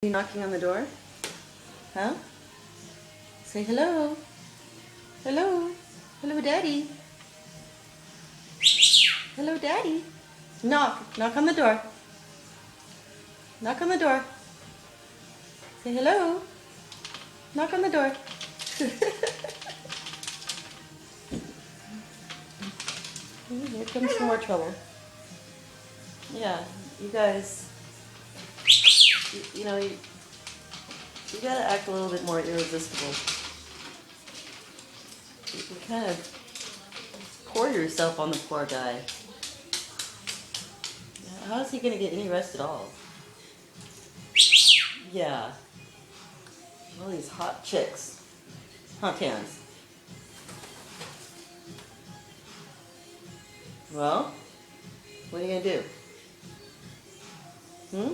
You knocking on the door? Huh? Say hello. Hello. Hello, Daddy. Hello, Daddy. Knock. Knock on the door. Knock on the door. Say hello. Knock on the door. Here comes some more trouble. Yeah, you guys, you gotta act a little bit more irresistible. You kind of pour yourself on the poor guy. How is he gonna get any rest at all? Yeah. All these hot chicks. Hot hands. Well, what are you gonna do? Hmm?